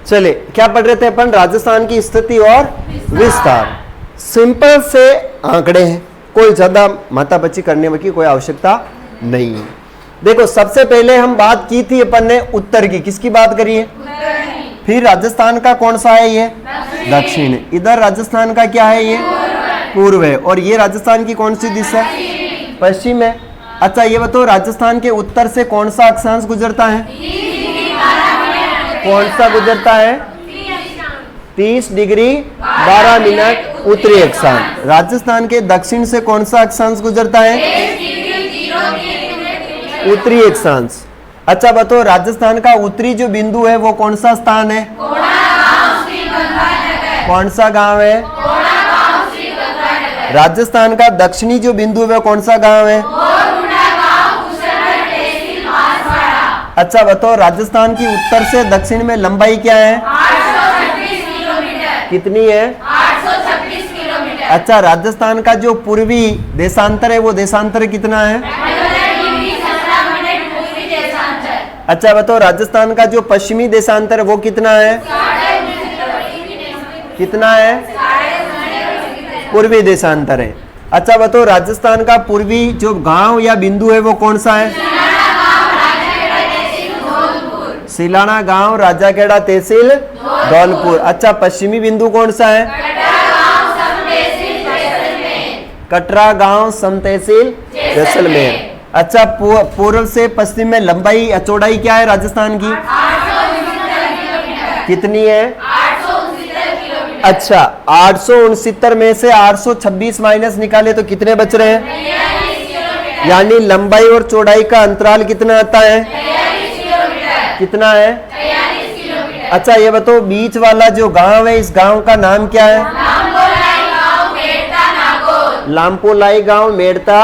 चले, क्या पढ़ रहे थे अपन? राजस्थान की स्थिति और विस्तार। सिंपल से आंकड़े हैं, कोई ज्यादा माथापच्ची करने की कोई आवश्यकता नहीं है। देखो, सबसे पहले हम बात की थी अपन ने उत्तर की, किसकी बात करी है? फिर राजस्थान का कौन सा है? ये दक्षिण। इधर राजस्थान का क्या है? ये पूर्व है। और ये राजस्थान की कौन सी दिशा? पश्चिम है। अच्छा, ये बताओ, राजस्थान के उत्तर से कौन सा अक्षांश गुजरता है? कौन सा गुजरता है? 30 डिग्री 12 मिनट उत्तरी अक्षांश। राजस्थान के दक्षिण से कौन सा अक्षांश गुजरता है? उत्तरी अक्षांश। अच्छा बताओ, राजस्थान का उत्तरी जो बिंदु है वो कौन सा स्थान है? कौन सा गांव है? राजस्थान का दक्षिणी जो बिंदु है कौन सा गांव है? अच्छा बताओ, राजस्थान की उत्तर से दक्षिण में लंबाई क्या है? 836 किलोमीटर। कितनी है? 836 किलोमीटर। अच्छा, राजस्थान का जो पूर्वी देशांतर है वो देशांतर कितना है? अच्छा बताओ, राजस्थान का जो पश्चिमी देशांतर है वो कितना है? कितना है? पूर्वी देशांतर है। अच्छा बताओ, राजस्थान का पूर्वी जो गांव या बिंदु है वो कौन सा है? सिलाना गांव, राजाखेड़ा तहसील धौलपुर। अच्छा, पश्चिमी बिंदु कौन सा है? कटरा गांव सम तहसील जैसलमेर। अच्छा, पूर्व से पश्चिम में लंबाई चौड़ाई क्या है राजस्थान की? 869 कितनी है? 869 किलोमीटर। अच्छा, 869 में से 826 माइनस निकाले तो कितने बच रहे हैं? 43 किलोमीटर। यानी लंबाई और चौड़ाई का अंतराल कितना आता है? 43 किलोमीटर। कितना है? 43 किलोमीटर। अच्छा, ये बताओ, बीच वाला जो गांव है इस गांव का नाम क्या है? लामपोलाई गांव मेड़ता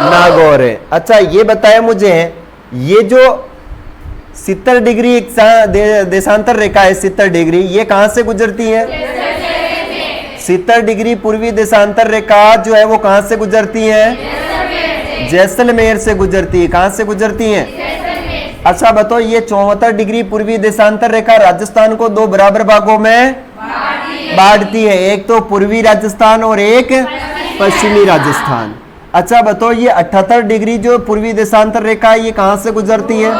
नागौर है। अच्छा, ये बताया मुझे, ये जो 70 डिग्री देशांतर रेखा है 70 डिग्री, ये कहां से गुजरती है? 70 डिग्री पूर्वी देशांतर रेखा जो है वो कहां से गुजरती है? जैसलमेर से गुजरती है। कहां से गुजरती है? अच्छा बताओ, ये 74 डिग्री पूर्वी देशांतर रेखा राजस्थान को दो बराबर भागों में बांटती है, एक तो पूर्वी राजस्थान और एक पश्चिमी राजस्थान। अच्छा बताओ, ये 78 डिग्री जो पूर्वी देशांतर रेखा है ये कहां से गुजरती है?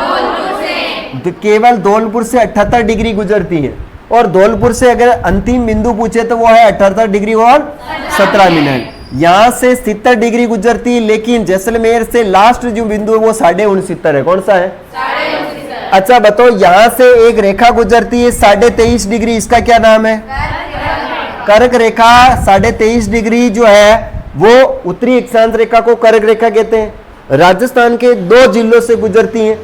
केवल धौलपुर से 78 डिग्री गुजरती है। और धौलपुर से अगर अंतिम बिंदु पूछे तो वो है 78 डिग्री और 17 मिनट। यहाँ से 70 डिग्री गुजरती है, लेकिन जैसलमेर से लास्ट जो बिंदु है वो 69.5 है। कौन सा है? 69। अच्छा बताओ, यहाँ से एक रेखा गुजरती है 23.5 डिग्री, इसका क्या नाम है? कर्क रेखा। 23.5 डिग्री जो है वो उत्तरी अक्षांश रेखा को कर्क रेखा कहते हैं। राजस्थान के 2 जिलों से गुजरती हैं,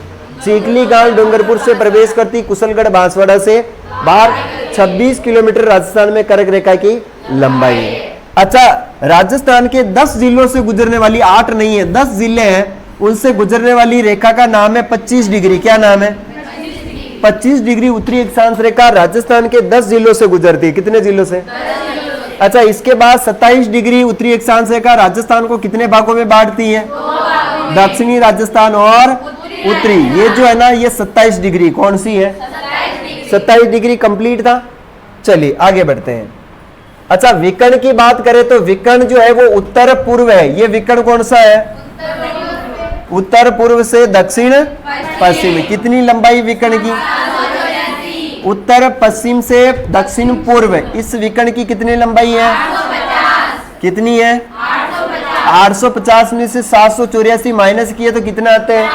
चिखली गांव डूंगरपुर से प्रवेश करती, कुशलगढ़ बांसवाड़ा से बाहर। 26 किलोमीटर राजस्थान में कर्क रेखा की लंबाई है। अच्छा, राजस्थान के 10 जिलों से गुजरने वाली, 8 नहीं है 10 जिले हैं, उनसे गुजरने वाली रेखा का नाम है 25 डिग्री। क्या नाम है? 25 डिग्री उत्तरी अक्षांश रेखा राजस्थान के 10 जिलों से गुजरती है। कितने जिलों से? अच्छा, इसके बाद 27 डिग्री उत्तरी अक्षांश रेखा राजस्थान को कितने भागों में बांटती है? दक्षिणी राजस्थान और उत्तरी। ये जो है ना, ये 27 डिग्री कौन सी है? 27 डिग्री कंप्लीट था। चलिए आगे बढ़ते हैं। अच्छा, विकर्ण की बात करें तो विकर्ण जो है वो उत्तर पूर्व है। ये विकर्ण कौन सा है? उत्तर पूर्व से दक्षिण पश्चिम। कितनी लंबाई विकर्ण की? उत्तर पश्चिम से दक्षिण पूर्व इस विकर्ण की कितनी लंबाई है? 850। कितनी है? 850 में से 784 माइनस किए तो कितना आते हैं?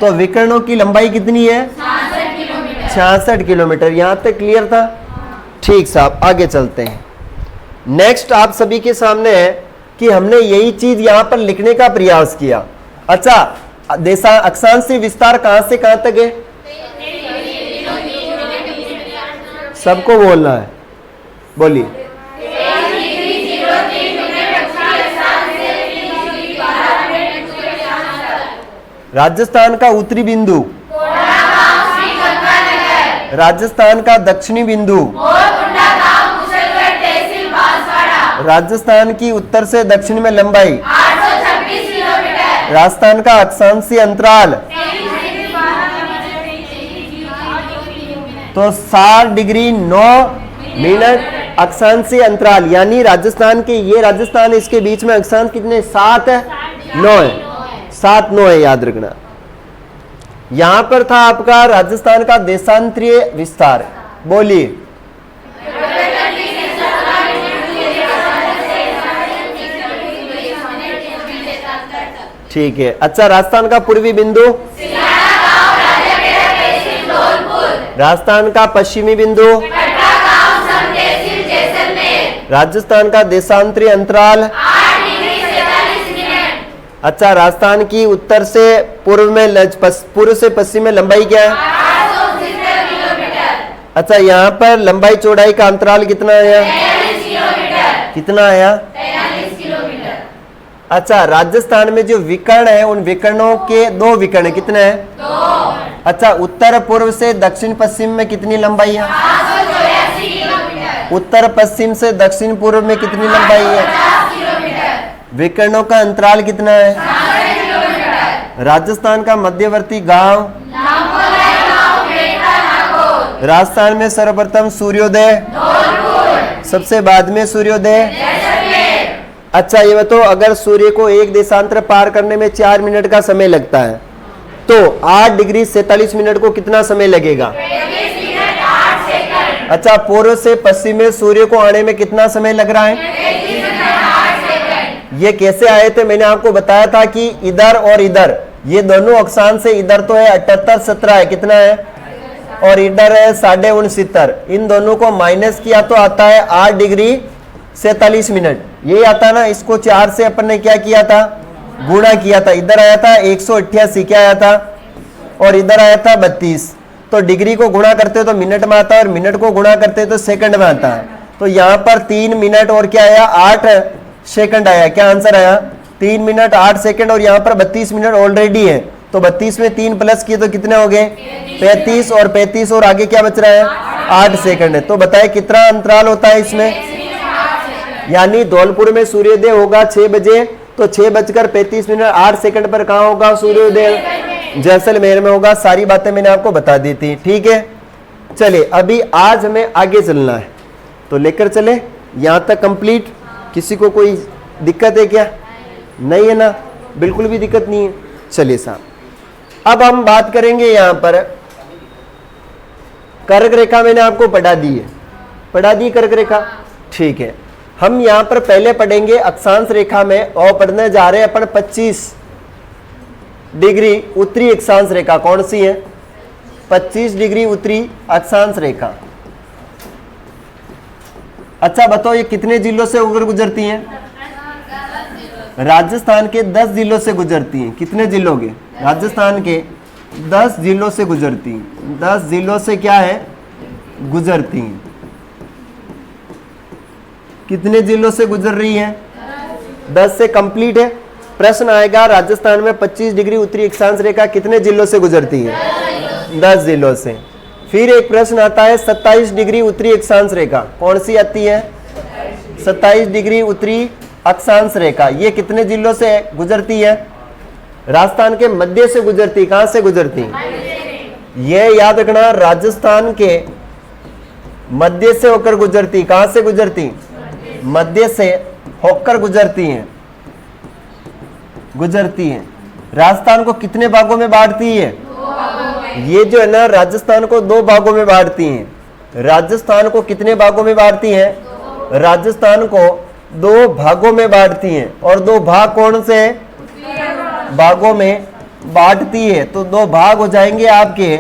तो विकर्णों की लंबाई कितनी है? 66 किलोमीटर। यहाँ तक क्लियर था? ठीक साहब, आगे चलते हैं। नेक्स्ट आप सभी के सामने है कि हमने यही चीज यहाँ पर लिखने का प्रयास किया। अच्छा, अक्षांश से विस्तार कहां से कहां तक है? सबको बोलना है, बोलिए। राजस्थान का उत्तरी बिंदु, राजस्थान का दक्षिणी बिंदु, राजस्थान की उत्तर से दक्षिण में लंबाई, 826 किलोमीटर। राजस्थान का अक्षांशीय अंतराल, तो 60 डिग्री 9 मिनट अक्षांशीय अंतराल, यानी राजस्थान के, ये राजस्थान है, इसके बीच में अक्षांश कितने 7 है 9 है, 7 9 है, याद रखना। यहां पर था आपका राजस्थान का देशांतरीय विस्तार, बोलिए। ठीक है। अच्छा, राजस्थान का पूर्वी बिंदु, राजस्थान का पश्चिमी बिंदु, राजस्थान का देशांतरीय अंतराल। अच्छा, राजस्थान की उत्तर से पूर्व में, पूर्व से पश्चिम में लंबाई क्या है? अच्छा, यहाँ पर लंबाई चौड़ाई का अंतराल कितना आया? कितना आया? अच्छा, राजस्थान में जो विकर्ण है उन विकर्णों के 2 विकर्ण कितने हैं? 2। अच्छा, उत्तर पूर्व से दक्षिण पश्चिम में कितनी लंबाई है? 584 किलोमीटर। उत्तर पश्चिम से दक्षिण पूर्व में कितनी लंबाई है? 50 किलोमीटर। विकर्णों का अंतराल कितना है? 60 किलोमीटर। राजस्थान का मध्यवर्ती गांव, राजस्थान में सर्वप्रथम सूर्योदय, सबसे बाद में सूर्योदय। अच्छा, ये बताओ, अगर सूर्य को एक देशांतर पार करने में 4 मिनट का समय लगता है, तो 8 डिग्री 47 मिनट को कितना समय लगेगा? 23 मिनट 8 सेकंड। अच्छा, पूर्व से पश्चिम में सूर्य को आने में कितना समय लग रहा है? 23 मिनट 8 सेकंड। ये कैसे आए थे? मैंने आपको बताया था कि इधर और इधर, ये दोनों अक्षांश से, इधर तो है 78 17 है, कितना है? और इधर है 69.69, इन दोनों को माइनस किया तो आता है 8 डिग्री 47 मिनट, ये आता ना। इसको 4 से अपन ने क्या किया था? गुणा किया था। इधर आया था 188, क्या आया था? और इधर आया था 32। तो डिग्री को गुणा करते हो तो मिनट में आता है, और मिनट को गुणा करते हो तो सेकंड में आता है। तो यहाँ पर 3 मिनट और क्या आया? 8 सेकंड आया। क्या आंसर आया? 3 मिनट 8 सेकंड, और यहाँ पर 32 मिनट ऑलरेडी है, तो 32 में 3 प्लस किए तो कितने हो गए? 35, और 35 और आगे क्या बच रहा है? 8 सेकंड है। तो बताए कितना अंतराल होता है इसमें? यानी धौलपुर में सूर्योदय होगा 6 बजे, तो 6:35 8 सेकंड पर कहाँ होगा सूर्योदय? जैसलमेर में होगा। सारी बातें मैंने आपको बता दी थी, ठीक है। चलिए, अभी आज हमें आगे चलना है, तो लेकर चले यहाँ तक कंप्लीट। किसी को कोई दिक्कत है क्या? नहीं है ना? बिल्कुल भी दिक्कत नहीं है। चलिए साहब, अब हम बात करेंगे यहाँ पर कर्क रेखा। मैंने आपको पढ़ा दी है, पढ़ा दी कर्क रेखा, ठीक है। हम यहाँ पर पहले पढ़ेंगे अक्षांश रेखा में, और पढ़ने जा रहे हैं अपन 25 डिग्री उत्तरी अक्षांश रेखा। कौन सी है? 25 डिग्री उत्तरी अक्षांश रेखा। अच्छा बताओ, ये कितने जिलों से होकर गुजरती हैं? राजस्थान के 10 जिलों से गुजरती हैं। कितने जिलों के? राजस्थान के 10 जिलों से गुजरती हैं। 10 जिलों से क्या है? गुजरती हैं। कितने जिलों से गुजर रही हैं? 10 से कंप्लीट है। प्रश्न आएगा, राजस्थान में 25 डिग्री उत्तरी अक्षांश रेखा कितने जिलों से गुजरती है? 10 जिलों से। फिर एक प्रश्न आता है 27 डिग्री उत्तरी अक्षांश रेखा। कौन सी आती है? 27 डिग्री उत्तरी अक्षांश रेखा, ये कितने जिलों से गुजरती है? राजस्थान के मध्य से गुजरती। कहां से गुजरती? ये याद रखना, राजस्थान के मध्य से होकर गुजरती। कहां से गुजरती? मध्य से होकर गुजरती हैं, गुजरती हैं। राजस्थान को कितने भागों में बांटती है? ये जो है ना, राजस्थान को 2 भागों में बांटती हैं। राजस्थान को कितने भागों में बांटती हैं? राजस्थान को 2 भागों में बांटती हैं। और 2 भाग कौन से भागों में बांटती है? तो 2 भाग हो जाएंगे आपके।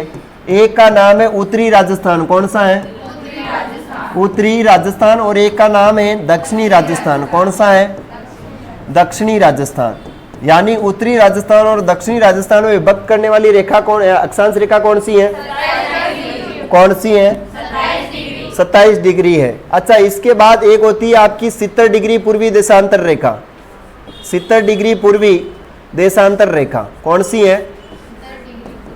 एक का नाम है उत्तरी राजस्थान। कौन सा है? उत्तरी राजस्थान। और एक का नाम है दक्षिणी राजस्थान। कौन सा है? दक्षिणी राजस्थान। यानी उत्तरी राजस्थान और दक्षिणी राजस्थान में विभक्त करने वाली रेखा कौन है? अक्षांश रेखा कौन सी है? कौन सी है? 27 डिग्री है। अच्छा, इसके बाद एक होती है आपकी 70 डिग्री पूर्वी देशांतर रेखा। 70 डिग्री पूर्वी देशांतर रेखा कौन सी है?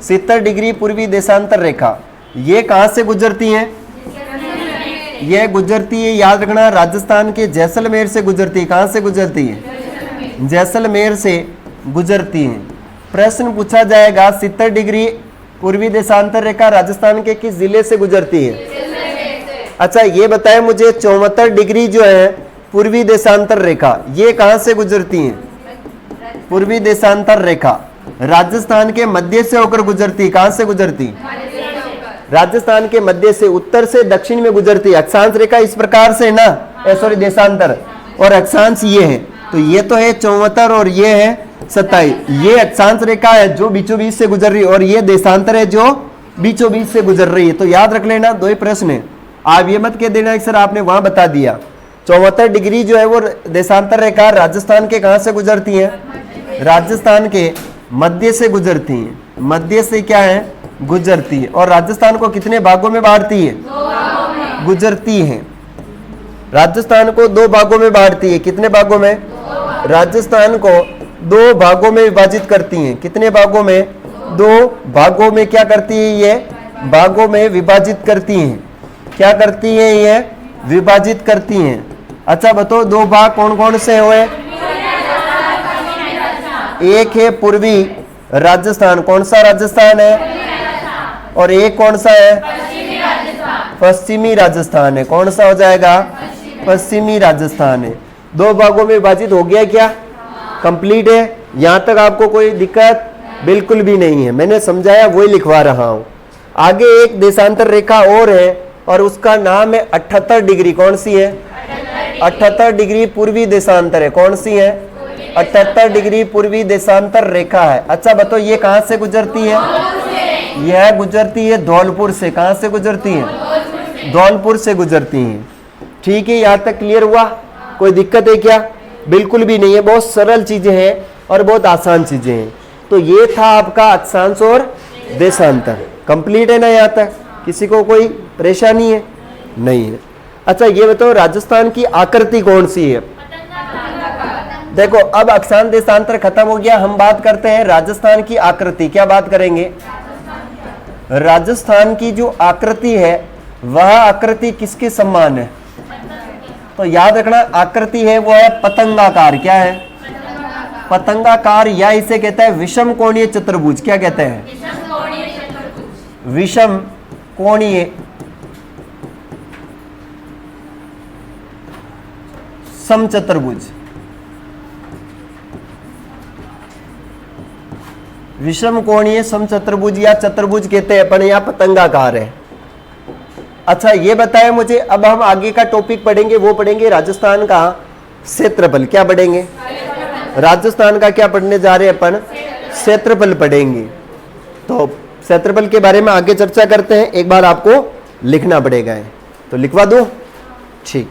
70 डिग्री पूर्वी देशांतर रेखा। ये कहां से गुजरती है? ये गुजरती है, याद रखना, राजस्थान के जैसलमेर से गुजरती है। कहां से गुजरती है? जैसलमेर से गुजरती है। प्रश्न पूछा जाएगा 70 डिग्री पूर्वी देशांतर रेखा राजस्थान के किस जिले से गुजरती है? अच्छा ये बताएं मुझे 74 डिग्री जो है पूर्वी देशांतर रेखा, ये कहां से गुजरती है? पूर्वी देशांतर रेखा राजस्थान के मध्य से होकर गुजरती है। कहां से गुजरती? राजस्थान के मध्य से, उत्तर से दक्षिण में गुजरती है। अक्षांश रेखा इस प्रकार से ना, सॉरी देशांतर, और अक्षांश ये है, तो ये तो है 74 और ये है 27। ये अक्षांश रेखा है जो बीचों बीच से गुजर रही है, और ये देशांतर है जो बीचों बीच से गुजर रही है। तो याद रख लेना, दो ही प्रश्न है। आप ये मत कह देना कि सर आपने वहां बता दिया। 74 डिग्री जो है वो देशांतर रेखा राजस्थान के कहां से गुजरती है? राजस्थान के मध्य से गुजरती है। मध्य से क्या है? गुजरती है। और राजस्थान को कितने भागों में बांटती है? गुजरती है। राजस्थान को 2 भागों में बांटती है। कितने भागों में? राजस्थान को 2 भागों में विभाजित करती हैं। कितने भागों में? 2 भागों में क्या करती है? ये भागों में विभाजित करती हैं। क्या करती है? ये विभाजित करती हैं। अच्छा बताओ 2 भाग कौन कौन से हुए? एक है पूर्वी राजस्थान, कौन सा राजस्थान है? और एक कौन सा है? पश्चिमी राजस्थान है। कौन सा हो जाएगा? पश्चिमी राजस्थान है। 2 भागों में विभाजित हो गया क्या? कंप्लीट है। यहां तक आपको कोई दिक्कत बिल्कुल भी नहीं है, मैंने समझाया वही लिखवा रहा हूं। आगे एक देशांतर रेखा और है और उसका नाम है 78 डिग्री। कौन सी है? 78 डिग्री पूर्वी देशांतर है। कौन सी है? 78 डिग्री पूर्वी देशांतर रेखा है। अच्छा बताओ ये कहां से गुजरती है? यह गुजरती है धौलपुर से। कहां से गुजरती है? धौलपुर से गुजरती है। ठीक है, यहां तक क्लियर हुआ? कोई दिक्कत है क्या? बिल्कुल भी नहीं है, बहुत सरल चीजें हैं और बहुत आसान चीजें हैं। तो ये था आपका अक्षांश और देशांतर। कंप्लीट है ना? यहां तक किसी को कोई परेशानी है? नहीं है। अच्छा ये बताओ राजस्थान की आकृति कौन सी है? देखो अब अक्षांश देशांतर खत्म हो गया, हम बात करते हैं राजस्थान की आकृति। क्या बात करेंगे? राजस्थान की जो आकृति है वह आकृति किसके समान है? तो याद रखना आकृति है वो है पतंगाकार। क्या है? पतंगाकार, या इसे कहते हैं विषम कोणीय चतुर्भुज। क्या कहते हैं? विषम कोणीय समचतुर्भुज। विषम कोणीय समचतुर्भुज या चतुर्भुज कहते हैं अपन, या पतंगाकार है। अच्छा ये बताएं मुझे, अब हम आगे का टॉपिक पढ़ेंगे, वो पढ़ेंगे राजस्थान का क्षेत्रफल। क्या पढ़ेंगे? राजस्थान का क्या पढ़ने जा रहे हैं अपन? क्षेत्रफल पढ़ेंगे। तो क्षेत्रफल के बारे में आगे चर्चा करते हैं। एक बार आपको लिखना पड़ेगा, तो लिखवा दो। ठीक।